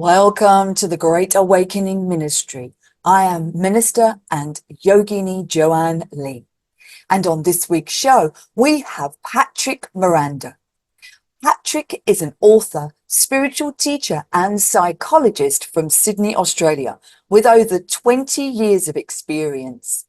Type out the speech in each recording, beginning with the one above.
Welcome to the Great Awakening Ministry. I am Minister and Yogini Joanne Lee. And on this week's show, we have Patrick Marando. Patrick is an author, spiritual teacher and psychologist from Sydney, Australia, with over 20 years of experience.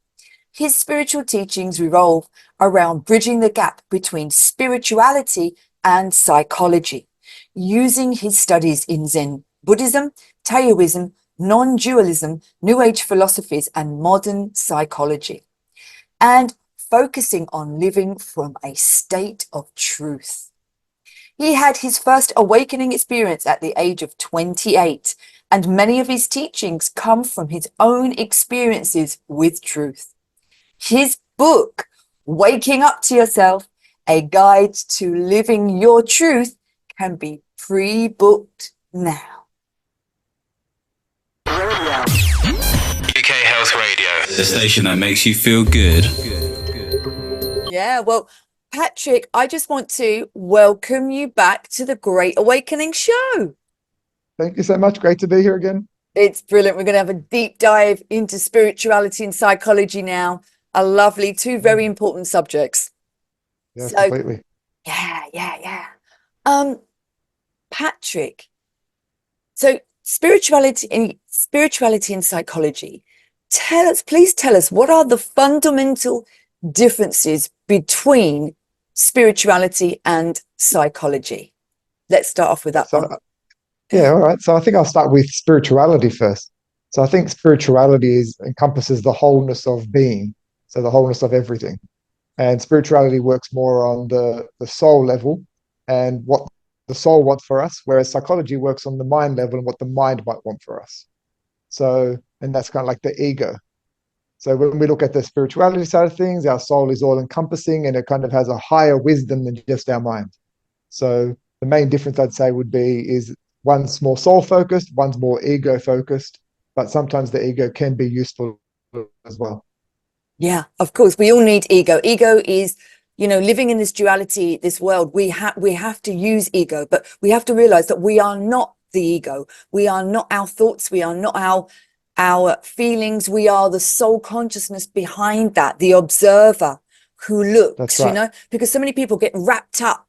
His spiritual teachings revolve around bridging the gap between spirituality and psychology, using his studies in Zen Buddhism, Taoism, Non-Dualism, New Age philosophies, and modern psychology, and focusing on living from a state of truth. He had his first awakening experience at the age of 28, and many of his teachings come from his own experiences with truth. His book, Waking Up to Yourself, A Guide to Living Your Truth, can be pre-booked now. UK Health Radio, the station that makes you feel good. Yeah, well, Patrick, I just want to welcome you back to the Great Awakening Show. Thank you so much. Great to be here again. It's brilliant. We're going to have a deep dive into spirituality and psychology now. A lovely, two very important subjects. Yes, completely. Yeah. Patrick, so spirituality and psychology. Please tell us, what are the fundamental differences between spirituality and psychology? Let's start off with that one. Yeah, all right. So I think I'll start with spirituality first. So I think spirituality encompasses the wholeness of being, so the wholeness of everything. And spirituality works more on the soul level and what the soul wants for us, whereas psychology works on the mind level and what the mind might want for us. So, and that's kind of like the ego. So when we look at the spirituality side of things, our soul is all encompassing and it kind of has a higher wisdom than just our mind. So the main difference I'd say would be is one's more soul focused, one's more ego focused, but sometimes the ego can be useful as well. Yeah, of course. We all need ego. Ego is, living in this duality, this world, we have to use ego, but we have to realize that we are not the ego. We are not our thoughts. We are not our feelings. We are the soul consciousness behind that, the observer who looks. That's right. Because so many people get wrapped up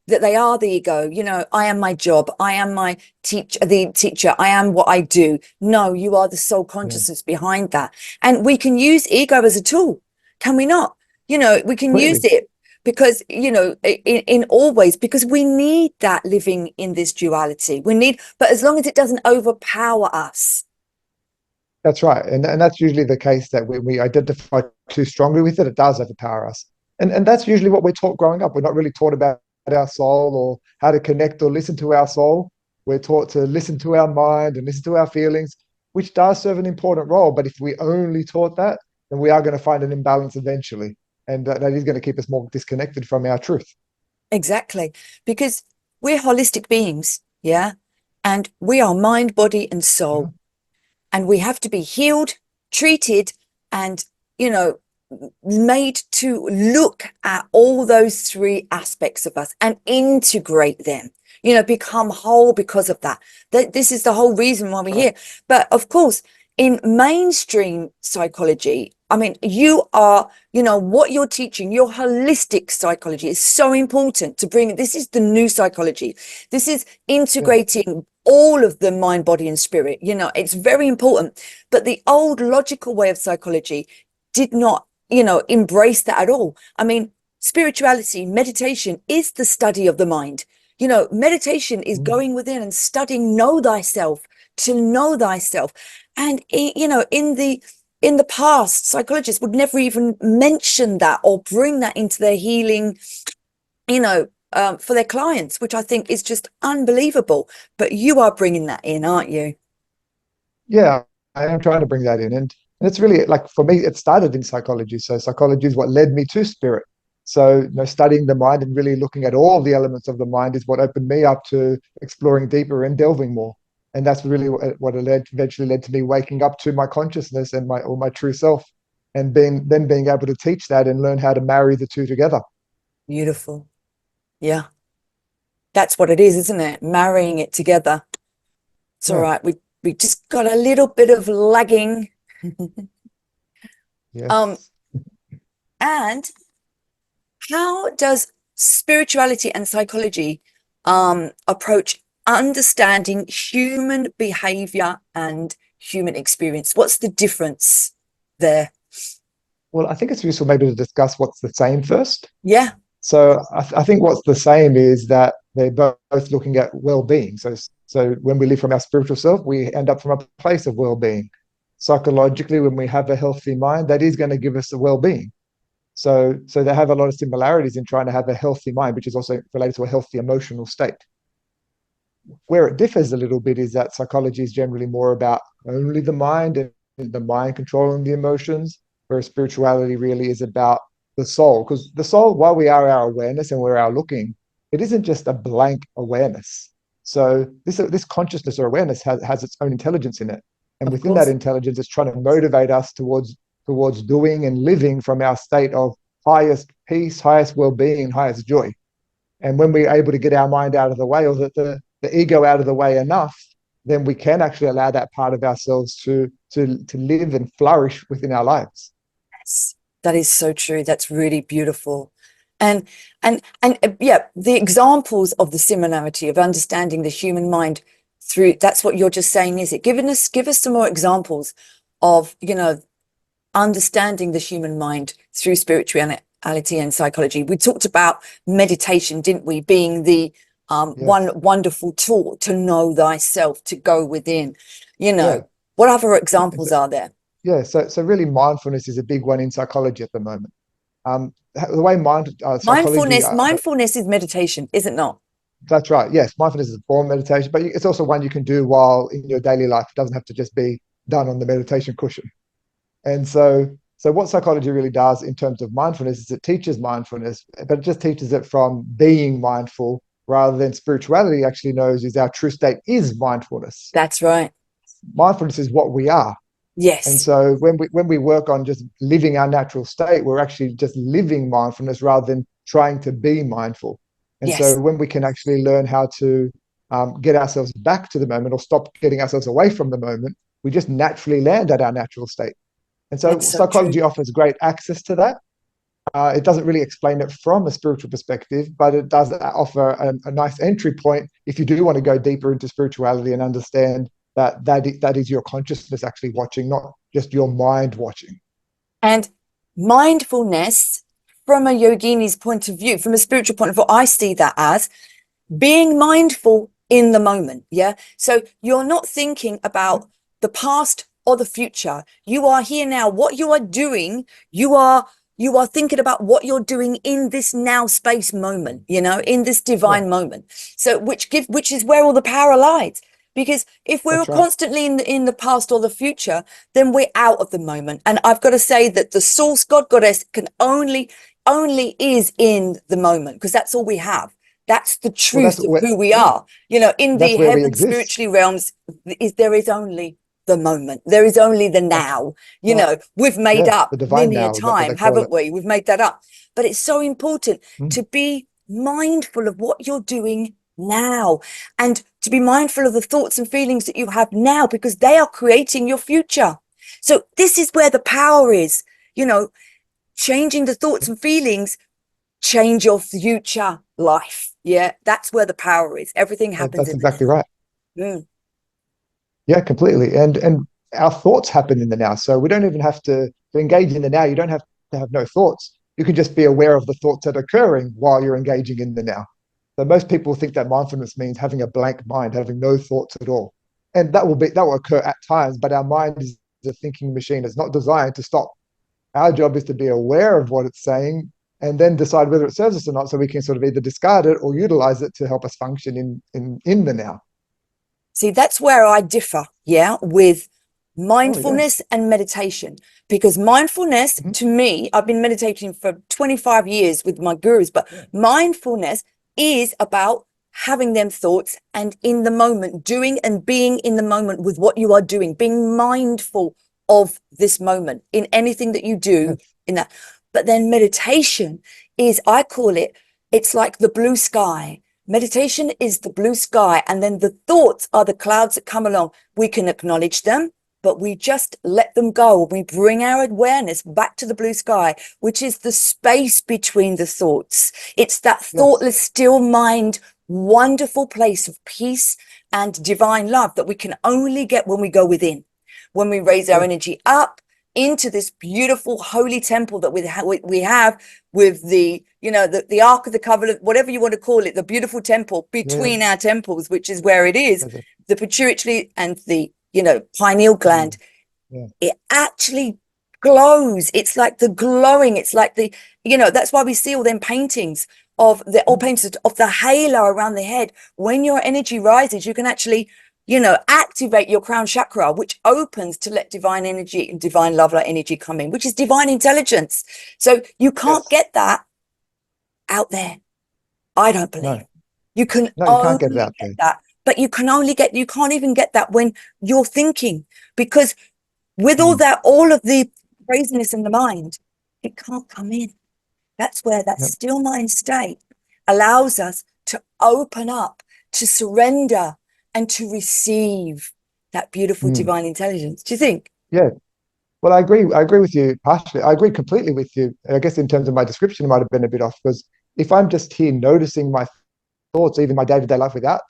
that they are the ego. I am my job. I am the teacher. I am what I do. No, you are the soul consciousness behind that. And we can use ego as a tool. Can we not? We can use it because, in all ways, because we need that living in this duality. But as long as it doesn't overpower us. That's right. And that's usually the case, that when we identify too strongly with it, it does overpower us. And that's usually what we're taught growing up. We're not really taught about our soul or how to connect or listen to our soul. We're taught to listen to our mind and listen to our feelings, which does serve an important role. But if we only taught that, then we are going to find an imbalance eventually. And that is going to keep us more disconnected from our truth. Exactly. Because we're holistic beings, yeah? And we are mind, body, and soul. Yeah. And we have to be healed, treated, and, made to look at all those three aspects of us and integrate them, become whole because of that. This is the whole reason why we're here. But of course, in mainstream psychology, you are, what you're teaching, your holistic psychology is so important to bring. This is the new psychology. This is integrating all of the mind, body, and spirit. It's very important. But the old logical way of psychology did not, embrace that at all. Spirituality, meditation is the study of the mind. Meditation is going within and studying, know thyself, to know thyself. And, in the past, psychologists would never even mention that or bring that into their healing, for their clients, which I think is just unbelievable. But you are bringing that in, aren't you? Yeah, I am trying to bring that in. And it's really, like, for me, it started in psychology. So psychology is what led me to spirit. So, studying the mind and really looking at all the elements of the mind is what opened me up to exploring deeper and delving more. And that's really what eventually led to me waking up to my consciousness and my true self, and being able to teach that and learn how to marry the two together. Beautiful. Yeah. That's what it is, isn't it? Marrying it together. It's all right. We just got a little bit of lagging. Um, Yes. and how does spirituality and psychology approach understanding human behavior and human experience? What's the difference there? Well, I think it's useful maybe to discuss what's the same first. Yeah, So I think what's the same is that they're both looking at well-being. So when we live from our spiritual self, we end up from a place of well-being. Psychologically, when we have a healthy mind, that is going to give us a well-being. So they have a lot of similarities in trying to have a healthy mind, which is also related to a healthy emotional state. Where it differs a little bit is that psychology is generally more about only the mind and the mind controlling the emotions, whereas spirituality really is about the soul. Because the soul, while we are our awareness and we're our looking, it isn't just a blank awareness. So this consciousness or awareness has its own intelligence in it. And of within that course. intelligence, it's trying to motivate us towards doing and living from our state of highest peace, highest well-being, highest joy. And when we're able to get our mind out of the way, or the ego out of the way enough, then we can actually allow that part of ourselves to live and flourish within our lives. Yes, that is so true. That's really beautiful. And yeah, the examples of the similarity of understanding the human mind through, that's what you're just saying, is it? Give us some more examples of, understanding the human mind through spirituality and psychology. We talked about meditation, didn't we, being the one Yes. wonderful tool to know thyself, to go within. Yeah. What other examples So, are there? yeah. So really, mindfulness is a big one in psychology at the moment. The way psychology, Mindfulness is meditation, is it not? that's right. Yes, mindfulness is a form of meditation, but it's also one you can do while in your daily life. It doesn't have to just be done on the meditation cushion. And so what psychology really does in terms of mindfulness is it teaches mindfulness, but it just teaches it from being mindful rather than spirituality actually knows is our true state is mindfulness. That's right. Mindfulness is what we are. And Yes. so when we work on just living our natural state, we're actually just living mindfulness rather than trying to be mindful. And so Yes. when we can actually learn how to get ourselves back to the moment or stop getting ourselves away from the moment, we just naturally land at our natural state. And so That's so true. psychology offers great access to that. It doesn't really explain it from a spiritual perspective, but it does offer a nice entry point if you do want to go deeper into spirituality and understand that is your consciousness actually watching, not just your mind watching. And mindfulness, from a yogini's point of view, from a spiritual point of view, I see that as being mindful in the moment. Yeah. So you're not thinking about the past or the future. You are here now. What you are doing, you are thinking about what you're doing in this now space moment, in this Yeah, divine moment. So which is where all the power lies. Because if we were that's right. constantly in the past or the future, then we're out of the moment. And I've got to say that the source, God, goddess, can only is in the moment, because that's all we have. That's the Well, truth of who we yeah, are. In the that's where we heaven exist. spiritually realms, there is only the moment. There is only the That's now. right. We've made Yeah, up the divine linear now is what time, they call haven't it. we? We've made that up. But it's so important Mm. to be mindful of what you're doing now, and to be mindful of the thoughts and feelings that you have now, because they are creating your future. So this is where the power is. Changing the thoughts and feelings change your future life. Yeah, that's where the power is. Everything happens That's in the exactly now. right. Mm. Yeah, completely. And our thoughts happen in the now. So we don't even have to engage in the now. You don't have to have no thoughts. You can just be aware of the thoughts that are occurring while you're engaging in the now. So most people think that mindfulness means having a blank mind, having no thoughts at all. And that will occur at times, but our mind is a thinking machine. It's not designed to stop. Our job is to be aware of what it's saying and then decide whether it serves us or not, so we can sort of either discard it or utilize it to help us function in the now. See, that's where I differ, yeah, with Oh yeah. mindfulness and meditation. Because mindfulness, Mhm. to me, I've been meditating for 25 years with my gurus, but mindfulness is about having them thoughts and in the moment, doing and being in the moment with what you are doing, being mindful of this moment in anything that you do Yes. in that. But then meditation is, I call it, it's like the blue sky. meditation is the blue sky, and then the thoughts are the clouds that come along. We can acknowledge them, but we just let them go. We bring our awareness back to the blue sky, which is the space between the thoughts. It's that thoughtless, still mind, wonderful place of peace and divine love that we can only get when we go within, when we raise our energy up into this beautiful holy temple that we have with the, you know, the Ark of the Covenant, whatever you want to call it, the beautiful temple between our temples, which is where it is, the pituitary and the, you know, pineal gland. It actually glows. It's like the glowing. It's like the, you know, that's why we see all them paintings of the all paintings of the halo around the head. When your energy rises, you can actually, you know, activate your crown chakra, which opens to let divine energy and divine love light energy come in, which is divine intelligence. So you can't get that out there. I don't believe. You can you can't get it out there. That, but you can only get, you can't even get that when you're thinking, because with all that, all of the craziness in the mind, it can't come in. That's where that still mind state allows us to open up, to surrender, and to receive that beautiful divine intelligence. Do you think? Yeah. Well, I agree. I agree with you partially. I agree completely with you. I guess in terms of my description, it might have been a bit off, because if I'm just here noticing my thoughts, even my day-to-day life without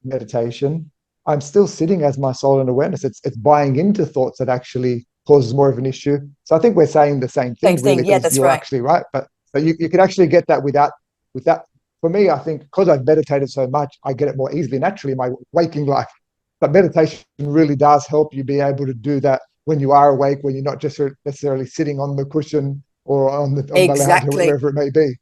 meditation, I'm still sitting as my soul and awareness. It's buying into thoughts that actually causes more of an issue. So I think we're saying the same thing. Really, yeah, that's you're right. actually right. But you can actually get that without. For me, I think because I've meditated so much, I get it more easily, naturally in my waking life. But meditation really does help you be able to do that when you are awake, when you're not just necessarily sitting on the cushion or on the lounge or wherever it may be.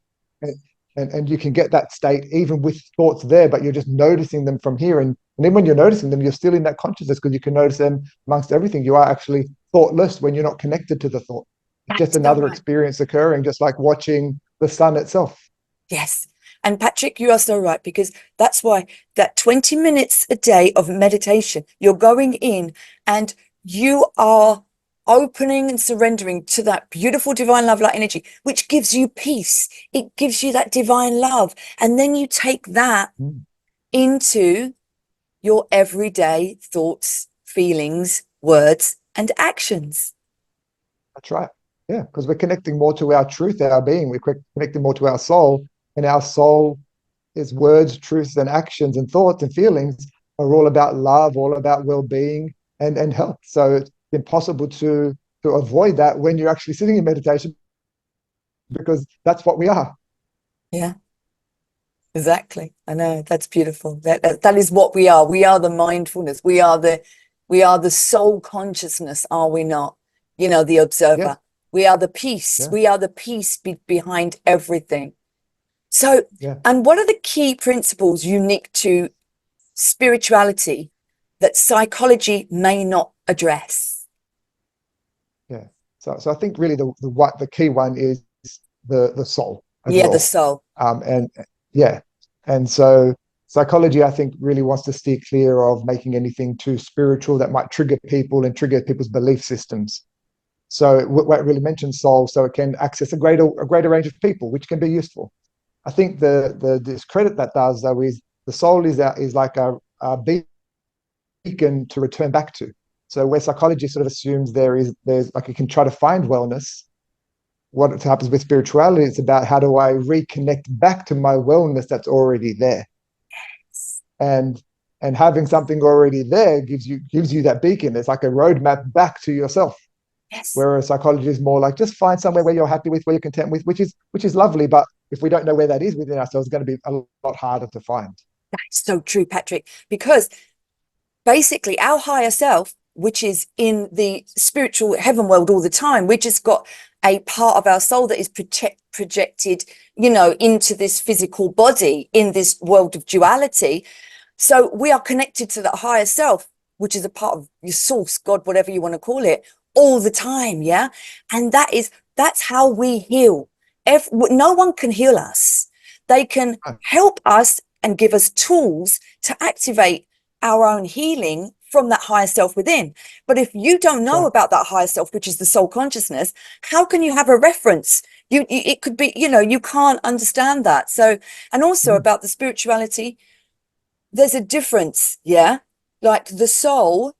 And you can get that state even with thoughts there, but you're just noticing them from here. And then when you're noticing them, you're still in that consciousness, because you can notice them amongst everything. You are actually thoughtless when you're not connected to the thought. It's just another experience occurring, just like watching the sun itself. Yes. And Patrick, you are so right, because that's why that 20 minutes a day of meditation, you're going in and you are opening and surrendering to that beautiful divine love light energy, which gives you peace. It gives you that divine love. And then you take that into your everyday thoughts, feelings, words, and actions. That's right. Yeah, because we're connecting more to our truth, our being. We're connecting more to our soul. And our soul is words, truths, and actions and thoughts and feelings are all about love, all about well-being and health. So it's impossible to avoid that when you're actually sitting in meditation, because that's what we are. Yeah, exactly. I know, that's beautiful. That is what we are. We are the mindfulness. We are the soul consciousness, are we not? You know, the observer. Yes. We are the peace. Yeah. We are the peace behind everything. So, and what are the key principles unique to spirituality that psychology may not address? Yeah. So I think really the key one is the soul. Yeah, the soul. And so psychology, I think, really wants to steer clear of making anything too spiritual that might trigger people and trigger people's belief systems. So what it really mentions soul, so it can access a greater range of people, which can be useful. I think the discredit that does, though, is the soul is like a beacon to return back to. So where psychology sort of assumes there's like you can try to find wellness, what happens with spirituality, it's about how do I reconnect back to my wellness that's already there. Yes. And having something already there gives you that beacon. It's like a roadmap back to yourself. Yes. Whereas psychology is more like just find somewhere where you're happy with, where you're content with, which is lovely. But if we don't know where that is within ourselves, it's going to be a lot harder to find. That's so true, Patrick, because basically our higher self, which is in the spiritual heaven world all the time, we just got a part of our soul that is projected, you know, into this physical body in this world of duality. So we are connected to that higher self, which is a part of your source, God, whatever you want to call it, all the time. Yeah. And that's how we heal. No one can heal us. They can help us and give us tools to activate our own healing from that higher self within. But if you don't know about that higher self, which is the soul consciousness, how can you have a reference? it could be, you can't understand that. So, and also about the spirituality, there's a difference. Yeah. Like the soul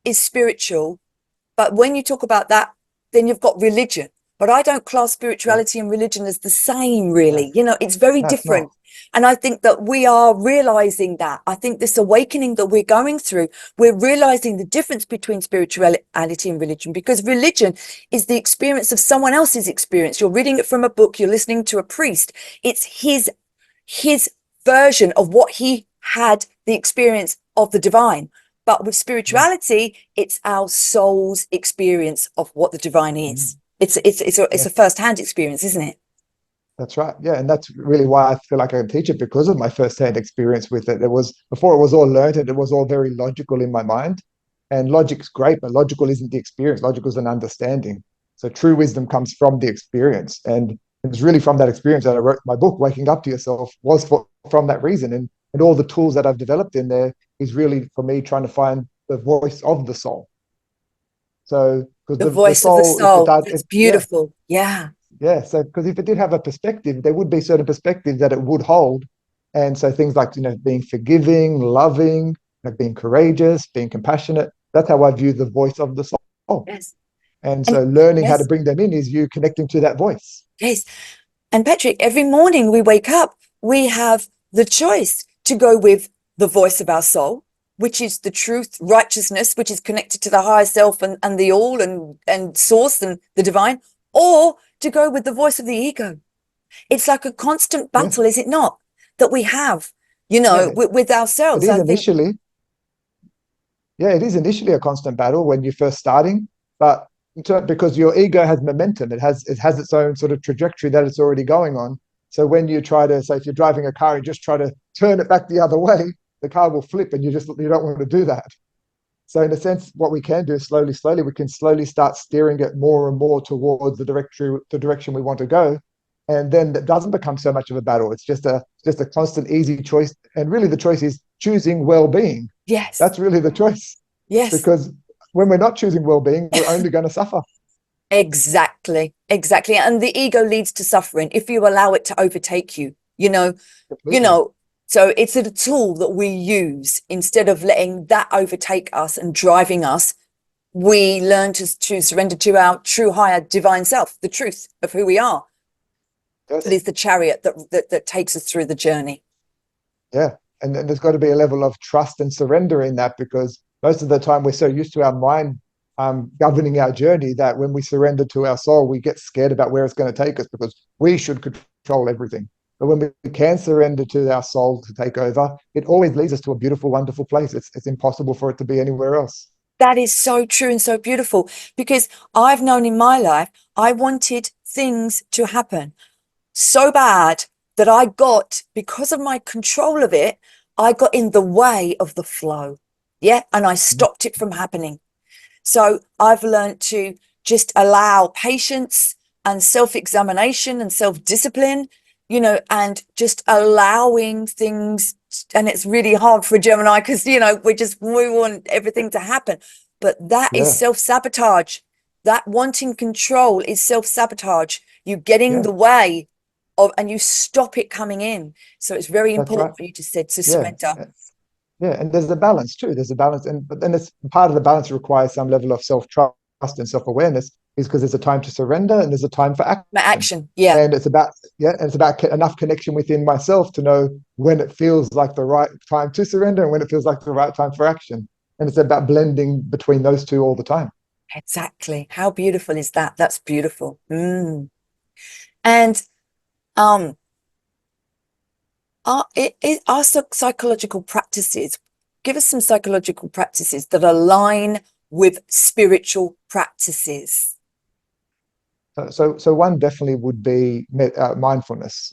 is spiritual, but when you talk about that, then you've got religion. But I don't class spirituality and religion as the same, really. It's very different. And I think that we are realizing that. I think this awakening that we're going through, we're realizing the difference between spirituality and religion, because religion is the experience of someone else's experience. You're reading it from a book, you're listening to a priest. It's his version of what he had, the experience of the divine. But with spirituality, it's our soul's experience of what the divine is. It's a first-hand experience, isn't it? That's right. Yeah. And that's really why I feel like I can teach it, because of my first-hand experience with it. Before it was all learned, and it was all very logical in my mind. And logic's great, but logical isn't the experience. Logical is an understanding. So true wisdom comes from the experience. And it's really from that experience that I wrote my book, Waking Up to Yourself, was from that reason. And all the tools that I've developed in there is really for me trying to find the voice of the soul. So, because the voice of the soul, it's beautiful. Yeah. So, because if it did have a perspective, there would be certain perspectives that it would hold. And so things like, being forgiving, loving, being courageous, being compassionate, that's how I view the voice of the soul. Yes. And so learning how to bring them in is you connecting to that voice. Yes. And Patrick, every morning we wake up, we have the choice to go with the voice of our soul, which is the truth, righteousness, which is connected to the higher self and the all and source and the divine, or to go with the voice of the ego. It's like a constant battle, is it not? That we have, with ourselves. It is initially a constant battle when you're first starting, but because your ego has momentum, it has its own sort of trajectory that it's already going on. So when you try to, say, if you're driving a car and just try to turn it back the other way, the car will flip, and you don't want to do that. So in a sense, what we can do is slowly, we can slowly start steering it more and more towards the direction we want to go. And then that doesn't become so much of a battle. It's just a constant, easy choice. And really the choice is choosing well-being. Yes. That's really the choice. Yes. Because when we're not choosing well-being, we're only going to suffer. Exactly. And the ego leads to suffering if you allow it to overtake you, Completely. So it's a tool that we use instead of letting that overtake us and driving us. We learn to surrender to our true higher divine self, the truth of who we are. Yes. It is the chariot that takes us through the journey. Yeah. And there's got to be a level of trust and surrender in that, because most of the time we're so used to our mind governing our journey that when we surrender to our soul, we get scared about where it's going to take us because we should control everything. But when we can surrender to our soul to take over, it always leads us to a beautiful, wonderful place. It's impossible for it to be anywhere else. That is so true and so beautiful, because I've known in my life, I wanted things to happen so bad that because of my control of it, I got in the way of the flow. Yeah. And I stopped it from happening. So I've learned to just allow patience and self-examination and self-discipline, and just allowing things. And it's really hard for a Gemini because, we want everything to happen. But that is self-sabotage. That wanting control is self-sabotage. You get in the way of, and you stop it coming in. So it's very important for you to surrender. Yeah, and there's a balance too. There's a balance, but then it's part of the balance requires some level of self-trust and self-awareness, is because there's a time to surrender and there's a time for action. Yeah. And it's about enough connection within myself to know when it feels like the right time to surrender and when it feels like the right time for action. And it's about blending between those two all the time. Exactly. How beautiful is that? That's beautiful. And are psychological practices, give us some psychological practices that align with spiritual practices. So one definitely would be mindfulness.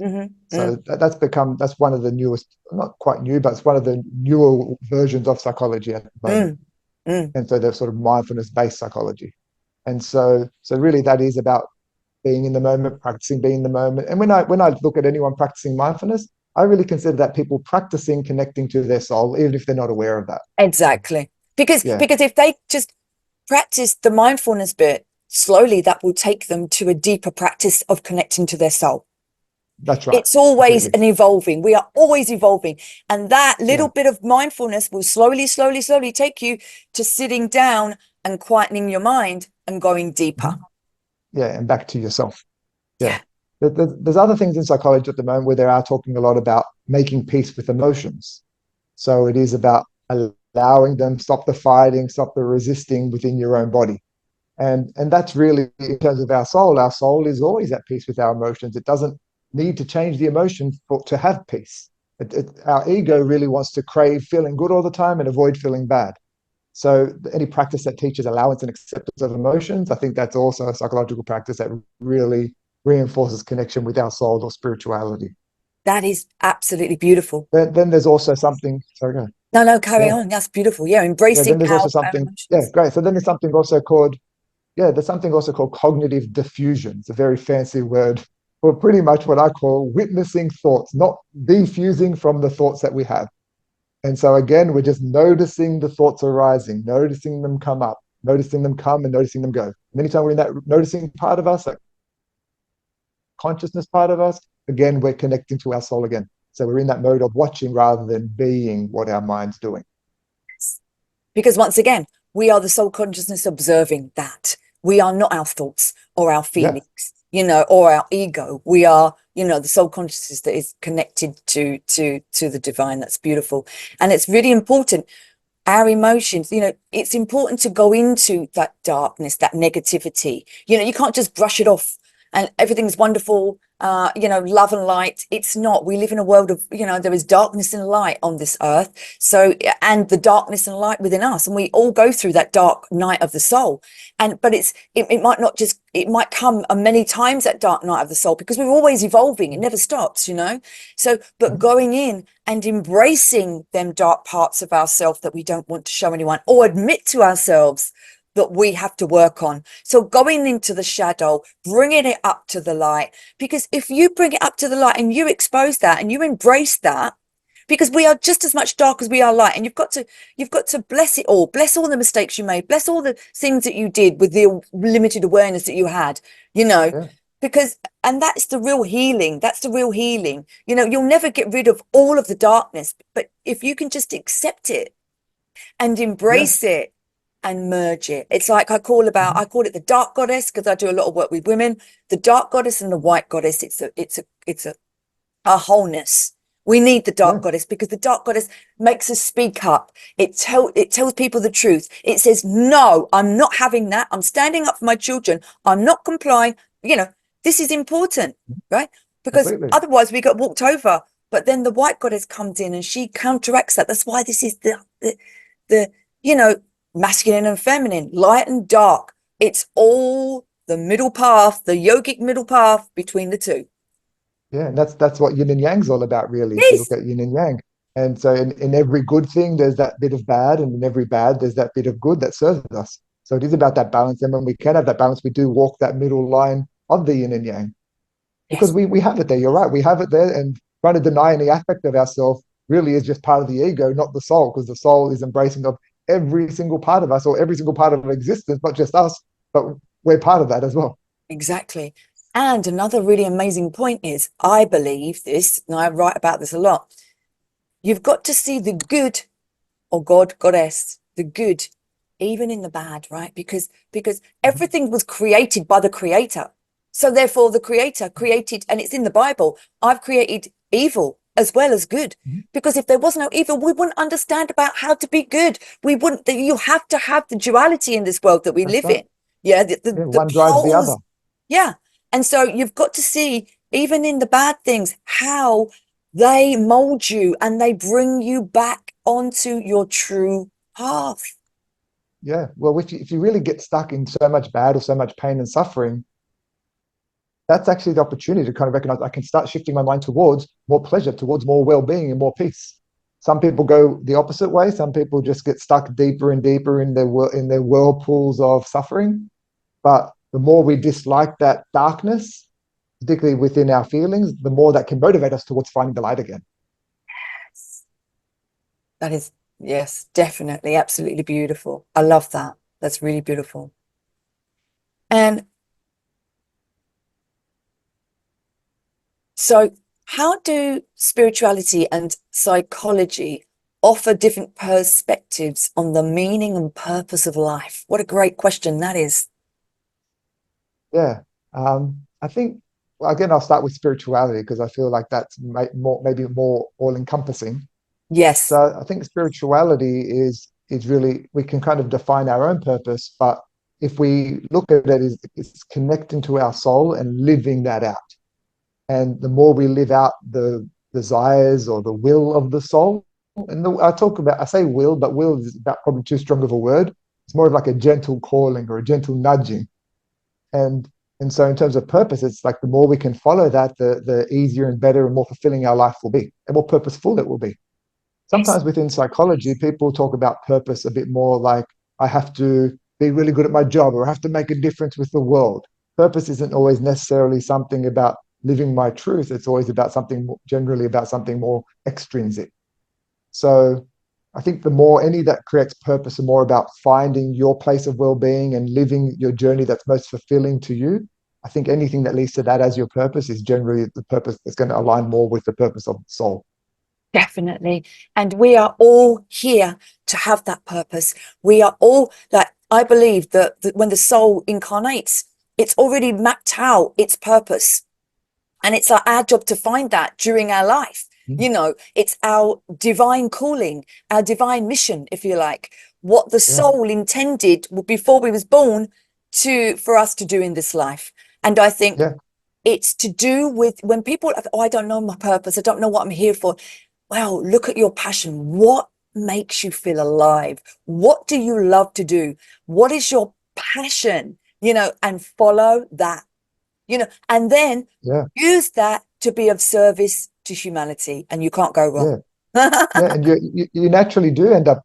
So that's one of the newest, not quite new, but it's one of the newer versions of psychology at the moment. And so they're sort of mindfulness-based psychology. And so really that is about being in the moment, practicing being in the moment. And when I look at anyone practicing mindfulness, I really consider that people practicing connecting to their soul, even if they're not aware of that. Exactly. Because if they just practice the mindfulness bit, slowly that will take them to a deeper practice of connecting to their soul. That's right. It's always Completely. an evolving. We are always evolving. And that little Yeah. bit of mindfulness will slowly, slowly, slowly take you to sitting down and quietening your mind and going deeper. Yeah, and back to yourself. Yeah. Yeah. There's other things in psychology at the moment where they are talking a lot about making peace with emotions. So it is about allowing them, stop the fighting, stop the resisting within your own body. And that's really, in terms of our soul is always at peace with our emotions. It doesn't need to change the emotion to have peace. Our ego really wants to crave feeling good all the time and avoid feeling bad. So any practice that teaches allowance and acceptance of emotions, I think that's also a psychological practice that really reinforces connection with our soul or spirituality. That is absolutely beautiful. Then there's also something, sorry, go ahead. No, carry Yeah. on. That's beautiful. Yeah, Yeah, embracing then there's our also something, yeah, emotions. great. So then there's something also called, there's something also called cognitive diffusion. It's a very fancy word for pretty much what I call witnessing thoughts, not defusing from the thoughts that we have. And so again, we're just noticing the thoughts arising, noticing them come up, noticing them come and noticing them go. And anytime we're in that noticing part of us, that consciousness part of us, again, we're connecting to our soul again. So we're in that mode of watching rather than being what our mind's doing. Because once again, we are the soul consciousness observing that. We are not our thoughts or our feelings, or our ego. We are, the soul consciousness that is connected to the divine. That's beautiful. And it's really important. Our emotions, it's important to go into that darkness, that negativity. You can't just brush it off and everything's wonderful, love and light. It's not. We live in a world of, there is darkness and light on this earth. So, and the darkness and light within us, and we all go through that dark night of the soul. But it might not just, it might come many times, that dark night of the soul, because we're always evolving. It never stops, So, but going in and embracing them dark parts of ourselves that we don't want to show anyone, or admit to ourselves that we have to work on. So going into the shadow, bringing it up to the light, because if you bring it up to the light and you expose that and you embrace that, because we are just as much dark as we are light, and you've got to bless it all, bless all the mistakes you made, bless all the things that you did with the limited awareness that you had, Yeah. because, and that's the real healing. That's the real healing. You'll never get rid of all of the darkness, but if you can just accept it and embrace it and merge it. It's like I call it the dark goddess, because I do a lot of work with women, the dark goddess and the white goddess. It's a wholeness. We need the dark goddess, because the dark goddess makes us speak up. It tells people the truth. It says, no, I'm not having that. I'm standing up for my children. I'm not complying. This is important, right? Because Completely. otherwise we get walked over. But then the white goddess comes in and she counteracts that. That's why this is the masculine and feminine, light and dark. It's all the middle path, the yogic middle path between the two. Yeah, and that's what yin and yang's all about, really, if you look Yes, at yin and yang. And so in every good thing, there's that bit of bad, and in every bad, there's that bit of good that serves us. So it is about that balance. And when we can have that balance, we do walk that middle line of the yin and yang, because yes, we have it there. You're right. We have it there. And trying to deny any aspect of ourselves really is just part of the ego, not the soul, because the soul is embracing of every single part of us, or every single part of existence, not just us, but we're part of that as well. exactly. And another really amazing point is, I believe this, and I write about this a lot. You've got to see the good, or God, goddess, the good, even in the bad, right? Because everything was created by the creator. So therefore the creator created, and it's in the Bible, I've created evil as well as good. Because if there was no evil, we wouldn't understand about how to be good. We wouldn't, you have to have the duality in this world that we That's live right. in. Yeah, Yeah, the one drives the other. poles. Yeah. And so you've got to see, even in the bad things, how they mold you and they bring you back onto your true path. Yeah. Well, if you really get stuck in so much bad or so much pain and suffering, that's actually the opportunity to kind of recognize I can start shifting my mind towards more pleasure, towards more well-being and more peace. Some people go the opposite way. Some people just get stuck deeper and deeper in their whirlpools of suffering. But the more we dislike that darkness, particularly within our feelings, the more that can motivate us towards finding the light again. That is, yes, definitely, absolutely beautiful. I love that. That's really beautiful. And so how do spirituality and psychology offer different perspectives on the meaning and purpose of life? What a great question that is. Yeah. I think, well, again, I'll start with spirituality because I feel like that's maybe more all-encompassing. Yes. So I think spirituality is really, we can kind of define our own purpose, but if we look at it as it's connecting to our soul and living that out. And the more we live out the desires or the will of the soul, and I say will, but will is about probably too strong of a word. It's more of like a gentle calling or a gentle nudging. And and so in terms of purpose, it's like the more we can follow that, the easier and better and more fulfilling our life will be, and more purposeful it will be. Yes. Sometimes within psychology, people talk about purpose a bit more like I have to be really good at my job or I have to make a difference with the world. Purpose isn't always necessarily something about living my truth. It's always about generally about something more extrinsic. So I think the more any that creates purpose are more about finding your place of well-being and living your journey that's most fulfilling to you. I think anything that leads to that as your purpose is generally the purpose that's going to align more with the purpose of the soul. Definitely. And we are all here to have that purpose. We are all that. I believe that when the soul incarnates, it's already mapped out its purpose. And it's our job to find that during our life. You know, it's our divine calling, our divine mission, if you like, what the soul intended before we was born for us to do in this life. And I think it's to do with when people, I don't know my purpose. I don't know what I'm here for. Well, look at your passion. What makes you feel alive? What do you love to do? What is your passion? And follow that, and then use that to be of service to humanity, and you can't go wrong. And you naturally do end up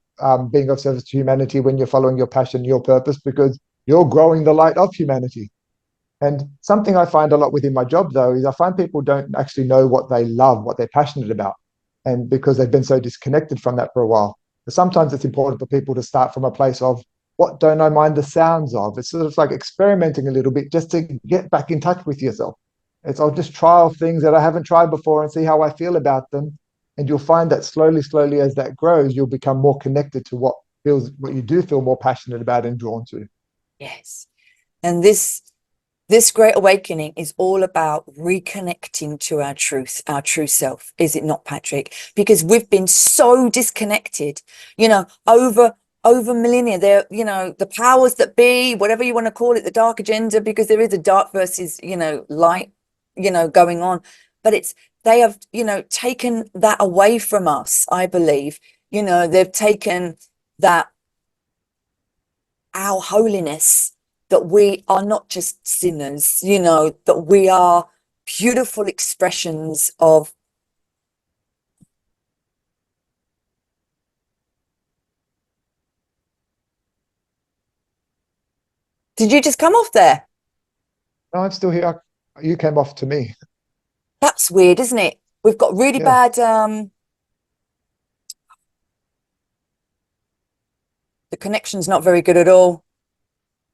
being of service to humanity when you're following your passion, your purpose, because you're growing the light of humanity. And something I find a lot within my job, though, is I find people don't actually know what they love, what they're passionate about, and because they've been so disconnected from that for a while. But sometimes it's important for people to start from a place of, what don't I mind the sounds of? It's sort of like experimenting a little bit just to get back in touch with yourself. I'll just trial things that I haven't tried before and see how I feel about them. And you'll find that slowly, as that grows, you'll become more connected to what you do feel more passionate about and drawn to. Yes. And this great awakening is all about reconnecting to our truth, our true self. Is it not, Patrick? Because we've been so disconnected, over millennia. There, the powers that be, whatever you want to call it, the dark agenda, because there is a dark versus, light, going on. But they have, taken that away from us, I believe. They've taken that, our holiness, that we are not just sinners, that we are beautiful expressions of. Did you just come off there? No, I'm still here. You came off to me. That's weird, isn't it? We've got really bad the connection's not very good at all.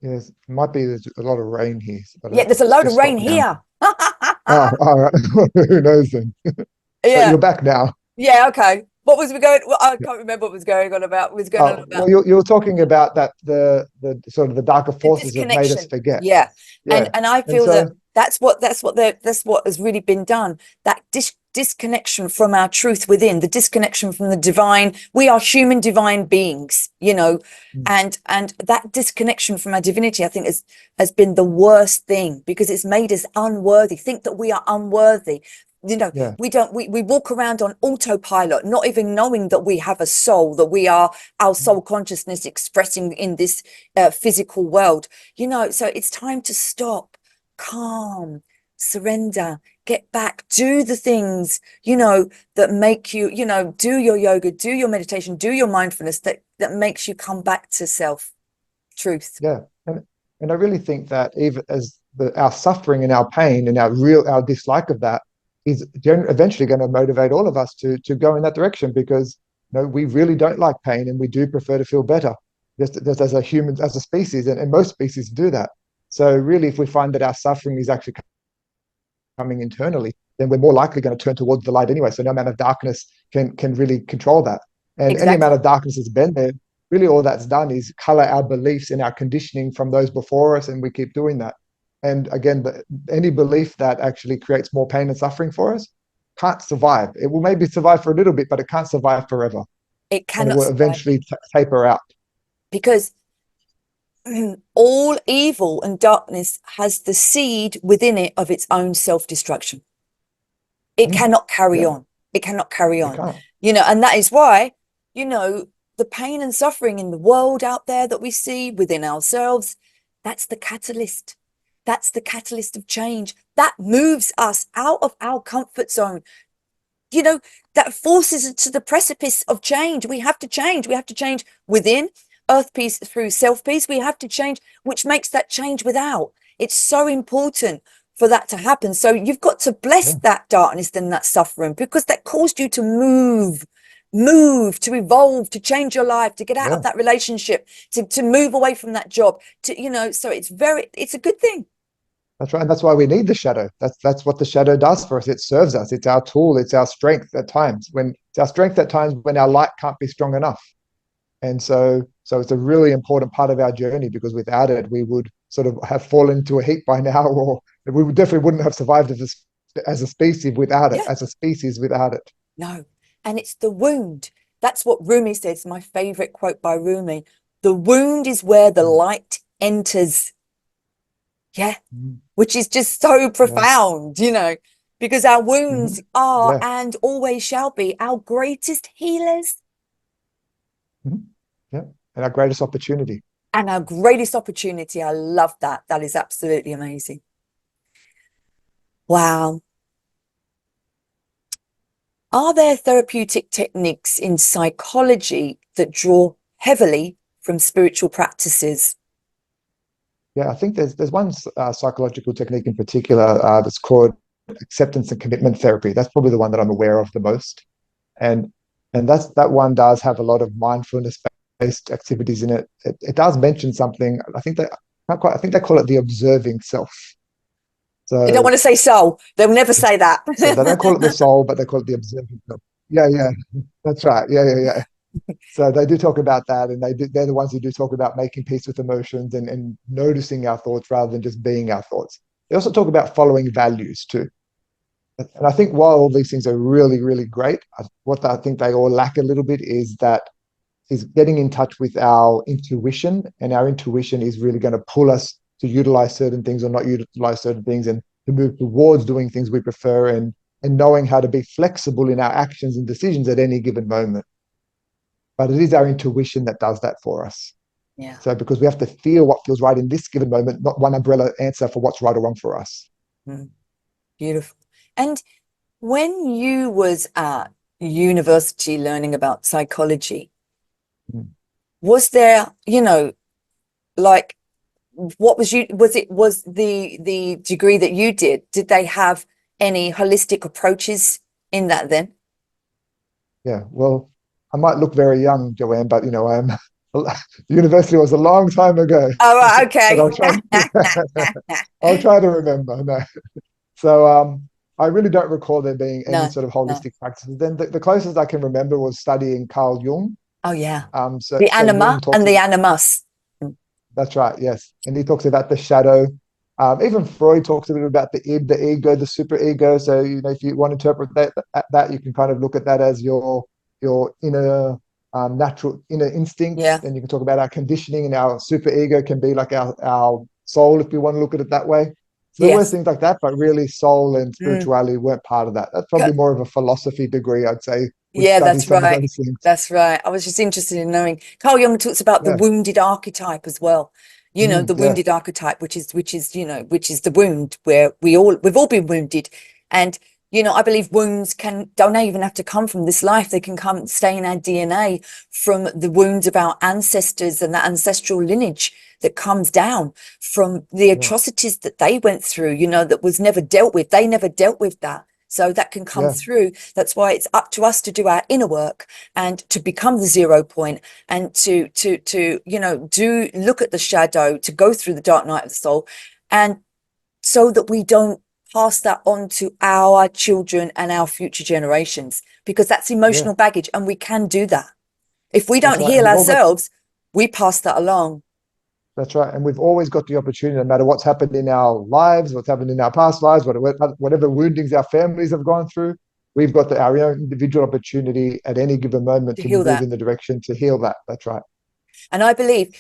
Yes, it might be there's a lot of rain here. But Yeah, there's a load of rain here. Oh, all right. Who knows then? But you're back now. Yeah, okay. What was we going? Well, I can't remember what was going on about. Well, you're talking about that the sort of the darker forces have made us forget. Yeah. And I feel that's what has really been done. That disconnection from our truth within, the disconnection from the divine. We are human divine beings, and that disconnection from our divinity, I think, has been the worst thing, because it's made us unworthy. Think that we are unworthy. We walk around on autopilot, not even knowing that we have a soul, that we are our soul consciousness expressing in this physical world. So it's time to stop, calm, surrender, get back, do the things, that make you, do your yoga, do your meditation, do your mindfulness, that makes you come back to self truth. Yeah. And I really think that even as our suffering and our pain and our dislike of that is eventually going to motivate all of us to go in that direction, because we really don't like pain and we do prefer to feel better, just as a human, as a species, and most species do that. So really, if we find that our suffering is actually coming internally, then we're more likely going to turn towards the light anyway. So no amount of darkness can really control that. And any amount of darkness that's been there, really all that's done is color our beliefs and our conditioning from those before us, and we keep doing that. And again, any belief that actually creates more pain and suffering for us can't survive. It will maybe survive for a little bit, but it can't survive forever. It And it cannot will survive. eventually taper out. Because all evil and darkness has the seed within it of its own self-destruction. It cannot carry on. It cannot carry on. You know, and that is why, you know, the pain and suffering in the world out there that we see within ourselves, that's the catalyst. That's the catalyst of change. That moves us out of our comfort zone. You know, that forces us to the precipice of change. We have to change. We have to change within. Earth peace through self peace, we have to change, which makes that change without. It's so important for that to happen. So you've got to bless that darkness and that suffering, because that caused you to move, to evolve, to change your life, to get out of that relationship, to move away from that job, to, you know, so it's a good thing. That's right. And that's why we need the shadow. That's what the shadow does for us. It serves us. It's our tool. It's our strength at times. It's our strength at times when our light can't be strong enough. And so it's a really important part of our journey, because without it, we would sort of have fallen into a heap by now, or we definitely wouldn't have survived as a species without it. No. And it's the wound. That's what Rumi says, my favorite quote by Rumi. The wound is where the light enters. Yeah. Which is just so profound, you know, because our wounds are and always shall be our greatest healers. Yeah, and our greatest opportunity. And our greatest opportunity. I love that. That is absolutely amazing. Wow. Are there therapeutic techniques in psychology that draw heavily from spiritual practices? Yeah, I think there's one psychological technique in particular that's called acceptance and commitment therapy. That's probably the one that I'm aware of the most. And that one does have a lot of mindfulness-based activities in it. It does mention something. I think they call it the observing self. So they don't want to say soul. They'll never say that. So they don't call it the soul, but they call it the observing self. Yeah, that's right. Yeah. So they do talk about that, and they're the ones who do talk about making peace with emotions and noticing our thoughts rather than just being our thoughts. They also talk about following values too. And I think while all these things are really, really great, what I think they all lack a little bit is getting in touch with our intuition, and our intuition is really going to pull us to utilize certain things or not utilize certain things, and to move towards doing things we prefer, and knowing how to be flexible in our actions and decisions at any given moment. But it is our intuition that does that for us. Yeah. So because we have to feel what feels right in this given moment, not one umbrella answer for what's right or wrong for us. Beautiful. And when you was at university learning about psychology, was there, you know, like, what was the degree that you did they have any holistic approaches in that then? Yeah, well, I might look very young, Joanne, but, you know, university was a long time ago. Oh, right, okay. I'll try to remember. No. So I really don't recall there being any sort of holistic practices. Then the closest I can remember was studying Carl Jung. Oh, yeah. So the anima and the animus. That's right, yes. And he talks about the shadow. Even Freud talks a little about the id, the ego, the superego. So, you know, if you want to interpret that you can kind of look at that as your inner natural inner instinct. Yeah. Then you can talk about our conditioning, and our superego can be like our soul, if you want to look at it that way. So there were things like that, but really soul and spirituality weren't part of that. That's probably more of a philosophy degree, I'd say. Yeah, that's right. That's right. I was just interested in knowing. Carl Jung talks about the wounded archetype as well. You know, the wounded archetype, which is the wound where we've all been wounded. And, you know, I believe wounds don't even have to come from this life. They can stay in our DNA from the wounds of our ancestors and that ancestral lineage that comes down from the atrocities that they went through, you know, that was never dealt with. They never dealt with that. So that can come through. That's why it's up to us to do our inner work and to become the 0 point, and to look at the shadow, to go through the dark night of the soul, and so that we don't pass that on to our children and our future generations, because that's emotional baggage, and we can do that. If we don't heal ourselves, we pass that along. That's right. And we've always got the opportunity, no matter what's happened in our lives, what's happened in our past lives, whatever woundings our families have gone through, we've got our own individual opportunity at any given moment to move in the direction to heal that. That's right. And I believe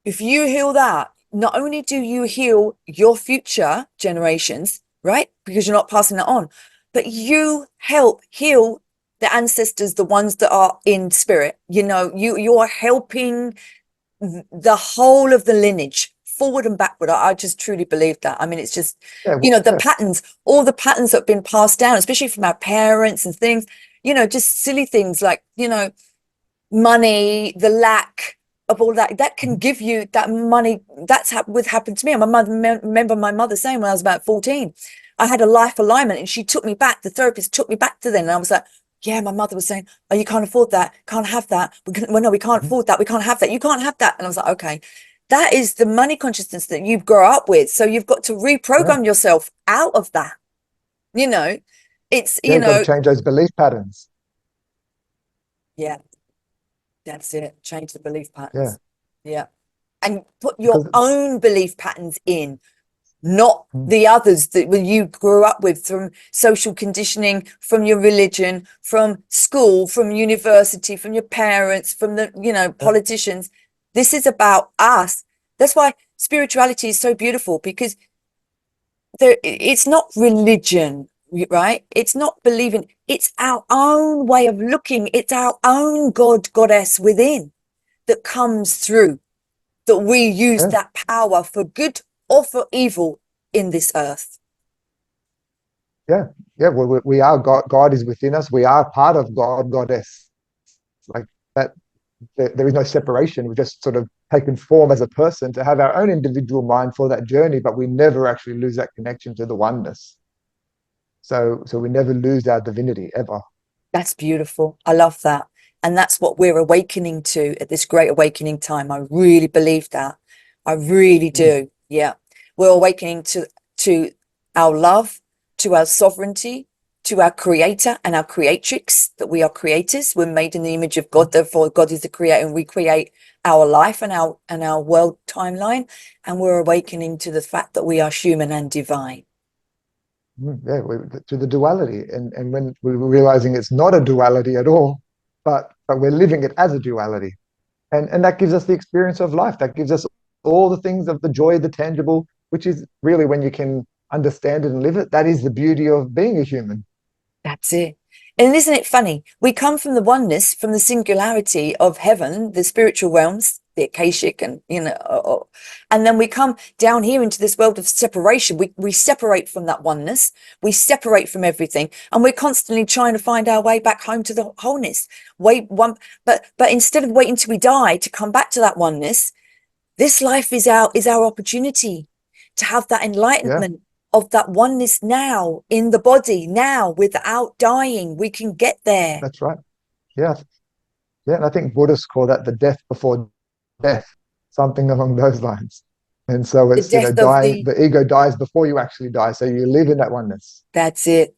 if you heal that, not only do you heal your future generations, right? Because you're not passing that on, but you help heal the ancestors, the ones that are in spirit. You're helping the whole of the lineage forward and backward. I just truly believe that. I mean, it's just, the patterns, all the patterns that have been passed down, especially from our parents and things, just silly things like, money, the lack of all that can give you that money. That's happened to me. Remember my mother saying when I was about 14, I had a life alignment, and she took me back. The therapist took me back to then. And I was like, yeah, my mother was saying, oh, you can't afford that. Can't have that. No, we can't afford that. We can't have that. You can't have that. And I was like, okay, that is the money consciousness that you grow up with. So you've got to reprogram yourself out of that. It's, you've got to change those belief patterns. Yeah, that's it. Change the belief patterns. Yeah. And put your own belief patterns in, not the others that you grew up with, from social conditioning, from your religion, from school, from university, from your parents, from the politicians. This is about us. That's why spirituality is so beautiful, because it's not religion, right? It's not believing. It's our own way of looking. It's our own God, goddess within that comes through, that we use that power for good or for evil in this earth. Well, we are God. God is within us. We are part of God, goddess. Like that, there is no separation. We've just sort of taken form as a person to have our own individual mind for that journey, but we never actually lose that connection to the oneness. So we never lose our divinity ever. That's beautiful. I love that. And that's what we're awakening to at this great awakening time. I really believe that. I really do. Yeah. We're awakening to our love, to our sovereignty, to our creator and our creatrix, that we are creators. We're made in the image of God. Therefore, God is the creator, and we create our life and our world timeline. And we're awakening to the fact that we are human and divine. To the duality. And when we're realizing it's not a duality at all, but we're living it as a duality. And that gives us the experience of life. That gives us all the things of the joy, the tangible, which is really, when you can understand it and live it, that is the beauty of being a human. That's it. And isn't it funny? We come from the oneness, from the singularity of heaven, the spiritual realms, the Akashic, and and then we come down here into this world of separation. We separate from that oneness. We separate from everything, and we're constantly trying to find our way back home to the wholeness. But instead of waiting till we die to come back to that oneness, this life is our opportunity to have that enlightenment of that oneness now, in the body now, without dying. We can get there. That's right. Yeah. And I think Buddhists call that the death before death, something along those lines. And so it's dying, the ego dies before you actually die, so you live in that oneness. That's it.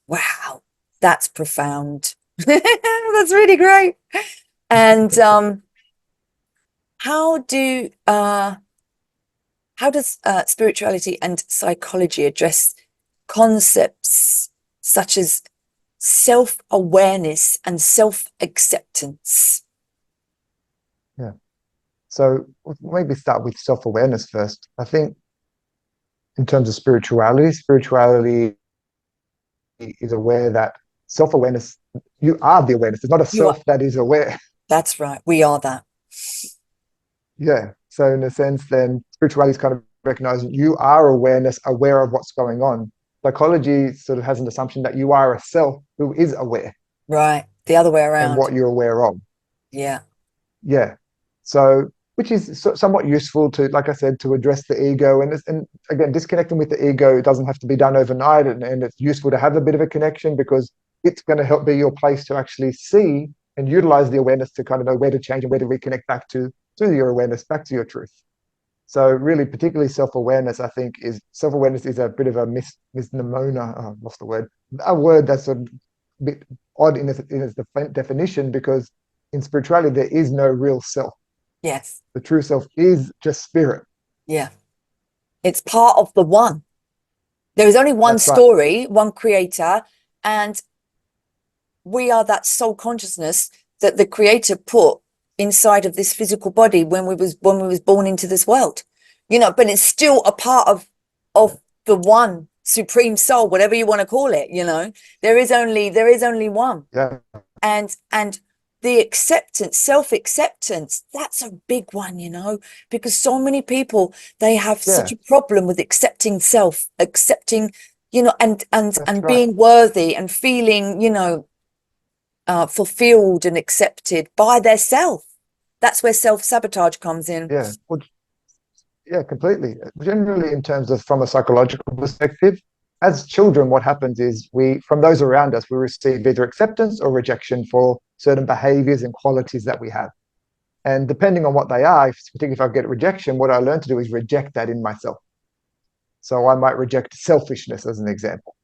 Wow, that's profound. That's really great. And how does spirituality and psychology address concepts such as self-awareness and self-acceptance? Yeah. So maybe start with self-awareness first. I think in terms of spirituality is aware that self-awareness, you are the awareness. There's not a self that is aware. That's right. We are that. Yeah. So in a sense, then spirituality is kind of recognizing you are awareness, aware of what's going on. Psychology sort of has an assumption that you are a self who is aware. Right. The other way around. And what you're aware of. Yeah. Yeah. So which is somewhat useful to, like I said, to address the ego. And again, disconnecting with the ego doesn't have to be done overnight, and it's useful to have a bit of a connection, because it's going to help be your place to actually see and utilize the awareness to kind of know where to change and where to reconnect back to your awareness, back to your truth. So really, particularly self-awareness, I think self-awareness is a bit of a misnomer. Oh, what's the word? A word that's a bit odd in its definition, because in spirituality, there is no real self. Yes. The true self is just spirit. Yeah. It's part of the one. There is only one story, one creator, and we are that soul consciousness that the creator put inside of this physical body when we was born into this world, but it's still a part of the one supreme soul, whatever you want to call it. There is only one. Yeah. And the acceptance, self-acceptance, that's a big one, because so many people, they have such a problem with accepting self, accepting, and being worthy and feeling, fulfilled and accepted by their self. That's where self-sabotage comes in. Yeah. Well, yeah, completely. Generally, in terms of from a psychological perspective, as children, what happens is from those around us, we receive either acceptance or rejection for certain behaviors and qualities that we have. And depending on what they are, particularly if I get rejection, what I learn to do is reject that in myself. So I might reject selfishness as an example.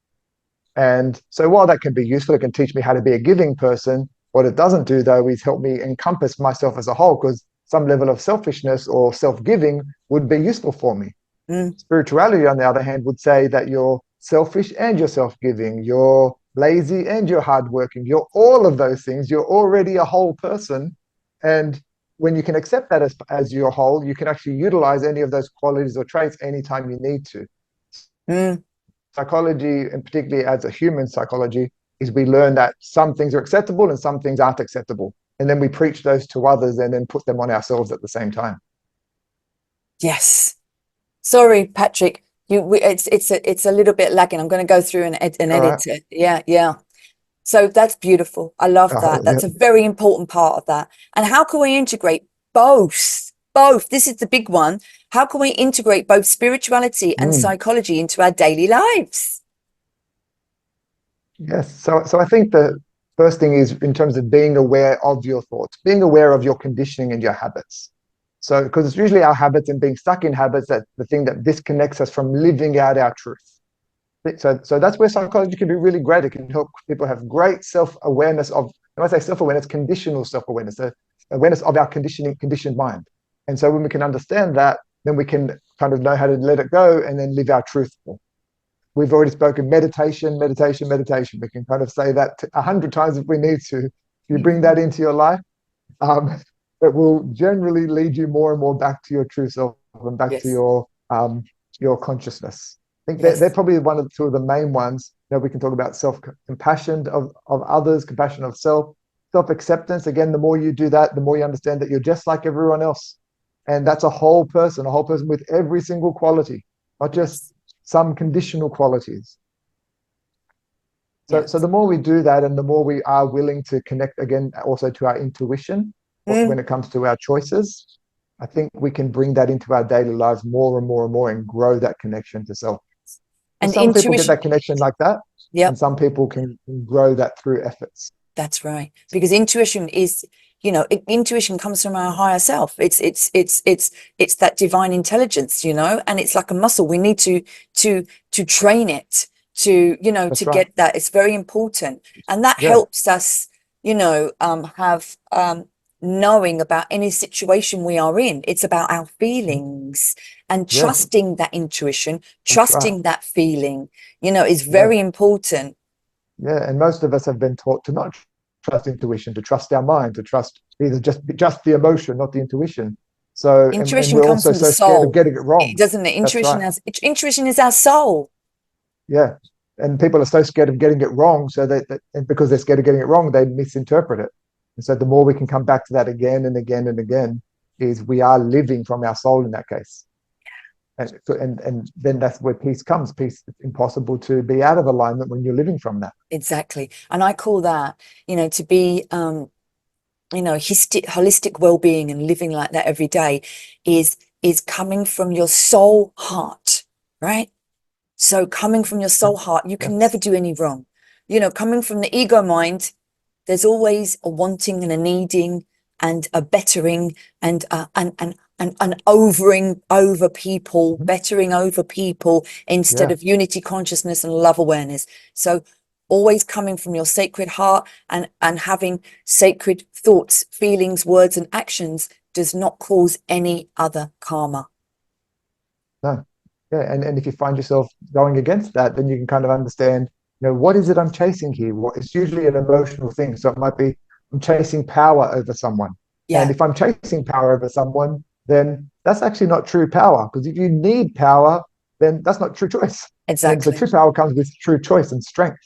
And so while that can be useful, it can teach me how to be a giving person. What it doesn't do, though, is help me encompass myself as a whole, because some level of selfishness or self-giving would be useful for me. Spirituality, on the other hand, would say that you're selfish and you're self-giving, you're lazy and you're hardworking, you're all of those things. You're already a whole person. And when you can accept that as your whole, you can actually utilize any of those qualities or traits anytime you need to. Psychology, and particularly as a human psychology, is we learn that some things are acceptable and some things aren't acceptable. And then we preach those to others and then put them on ourselves at the same time. Yes. Sorry, Patrick. It's a little bit lagging. I'm going to go through and edit it. Yeah. So that's beautiful. I love that. That's a very important part of that. And how can we integrate both? This is the big one. How can we integrate both spirituality and psychology into our daily lives? Yes. So I think the first thing is in terms of being aware of your thoughts, being aware of your conditioning and your habits. So, because it's usually our habits and being stuck in habits that the thing that disconnects us from living out our truth. So that's where psychology can be really great. It can help people have great self-awareness of, when I say self-awareness, conditional self-awareness, the awareness of our conditioned mind. And so when we can understand that, then we can kind of know how to let it go and then live our truth. We've already spoken meditation. We can kind of say that 100 times if we need to. If you bring that into your life, it will generally lead you more and more back to your true self and back to your consciousness. I think they're probably one of the two of the main ones. We can talk about self-compassion of others, compassion of self, self-acceptance. Again, the more you do that, the more you understand that you're just like everyone else. And that's a whole person with every single quality, not just some conditional qualities. So the more we do that, and the more we are willing to connect again also to our intuition when it comes to our choices, I think we can bring that into our daily lives more and more and more and grow that connection to self. And some people get that connection like that, and some people can grow that through efforts. That's right, because intuition is, intuition comes from our higher self. It's that divine intelligence, and it's like a muscle. We need to train it to get that. It's very important, and that helps us, have knowing about any situation we are in. It's about our feelings and trusting that intuition, trusting that feeling, is very important. Yeah, and most of us have been taught to not trust intuition, to trust our mind, to trust either just the emotion, not the intuition. So intuition and we're comes also from the so soul. scared of getting it wrong, doesn't it? Intuition is our soul. Yeah, and people are so scared of getting it wrong, so and because they're scared of getting it wrong, they misinterpret it. And so the more we can come back to that again and again and again, is we are living from our soul in that case. And then that's where peace comes. Peace, it's impossible to be out of alignment when you're living from that. Exactly. And I call that, to be you know, holistic well-being and living like that every day is coming from your soul heart, right? So coming from your soul heart, you can never do any wrong. You know, coming from the ego mind, there's always a wanting and a needing and a bettering and an overing over people, bettering over people instead of unity consciousness and love awareness. So always coming from your sacred heart and having sacred thoughts, feelings, words, and actions does not cause any other karma. No. Yeah, and if you find yourself going against that, then you can kind of understand, you know, what is it I'm chasing here? It's usually an emotional thing. So it might be I'm chasing power over someone. Yeah. And if I'm chasing power over someone, then that's actually not true power. Because if you need power, then that's not true choice. Exactly. And so true power comes with true choice and strength.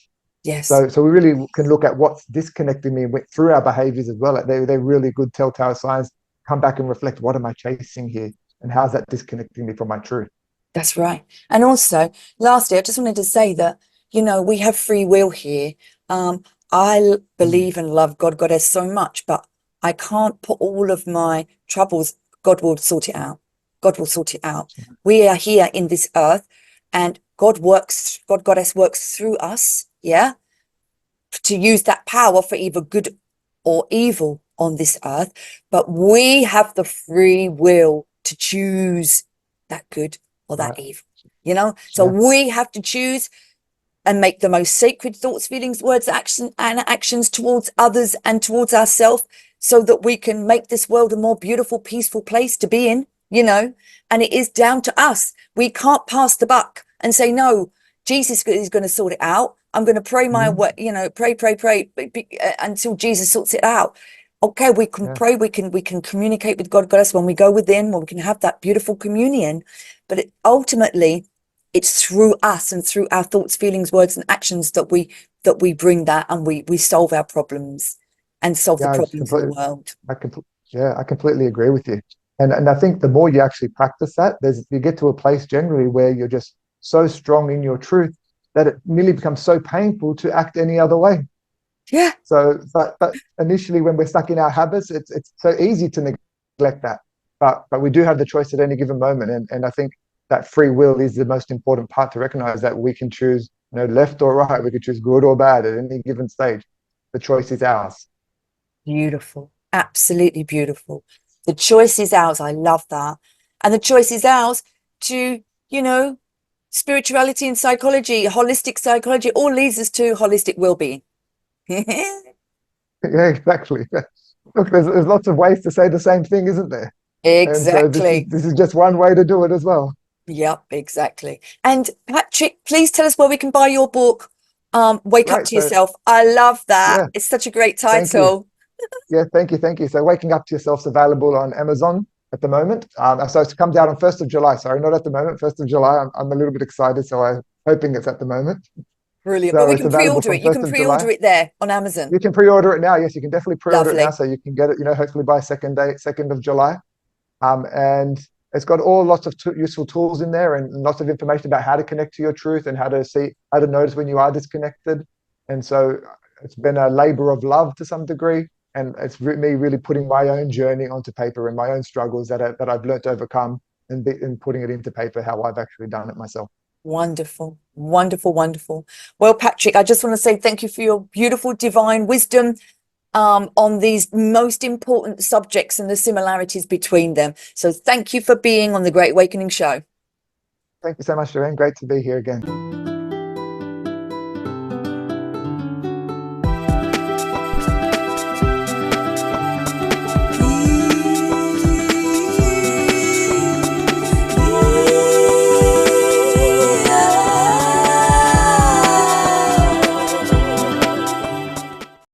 Yes. So we really can look at what's disconnecting me through our behaviors as well. They're really good telltale signs. Come back and reflect, what am I chasing here? And how's that disconnecting me from my truth? That's right. And also, lastly, I just wanted to say that, you know, we have free will here. I believe and love God, Goddess so much, but I can't put all of my troubles. God will sort it out. God will sort it out. We are here in this earth, and God, Goddess works through us, yeah, to use that power for either good or evil on this earth. But we have the free will to choose that good or that evil, you know. So we have to choose and make the most sacred thoughts, feelings, words, actions towards others and towards ourselves, so that we can make this world a more beautiful, peaceful place to be in, you know. And it is down to us. We can't pass the buck and say, no, Jesus is going to sort it out. I'm going to pray my way, you know, pray until Jesus sorts it out. Okay, we can pray, we can communicate with God, Goddess, when we go within, when we can have that beautiful communion. But ultimately, it's through us and through our thoughts, feelings, words, and actions that we bring that, and we solve our problems and solve the problems of the world. I completely agree with you. And I think the more you actually practice that, you get to a place generally where you're just so strong in your truth that it nearly becomes so painful to act any other way. Yeah. So, but initially, when we're stuck in our habits, it's so easy to neglect that. But we do have the choice at any given moment, and I think that free will is the most important part to recognize, that we can choose, you know, left or right. We can choose good or bad at any given stage. The choice is ours. Beautiful. Absolutely beautiful. The choice is ours. I love that. And the choice is ours to, you know, spirituality and psychology, holistic psychology, all leads us to holistic well-being. Yeah, exactly. Look, there's lots of ways to say the same thing, isn't there? Exactly. And so this is just one way to do it as well. Yep, exactly. And Patrick, please tell us where we can buy your book, Wake Up to Yourself. I love that. Yeah, it's such a great thank you. title. Yeah, thank you. So Waking Up to Yourself's available on Amazon at the moment. So it comes out on 1st of July. Sorry, not at the moment. 1st of July. I'm a little bit excited, so I'm hoping it's at the moment. Brilliant. So But we it's can available pre-order from it. You 1st can of pre-order July. it there on Amazon. You can pre-order it now. Yes, you can definitely pre-order it now, Lovely. so you can get it, you know, hopefully by 2nd of July. And it's got lots of useful tools in there, and lots of information about how to connect to your truth and how to notice when you are disconnected. And so it's been a labor of love to some degree, and it's me really putting my own journey onto paper and my own struggles that I've learned to overcome, and putting it into paper, how I've actually done it myself. Wonderful, wonderful, wonderful. Well, Patrick, I just want to say thank you for your beautiful divine wisdom on these most important subjects and the similarities between them. So thank you for being on the Great Awakening Show. Thank you so much, Doreen. Great to be here again.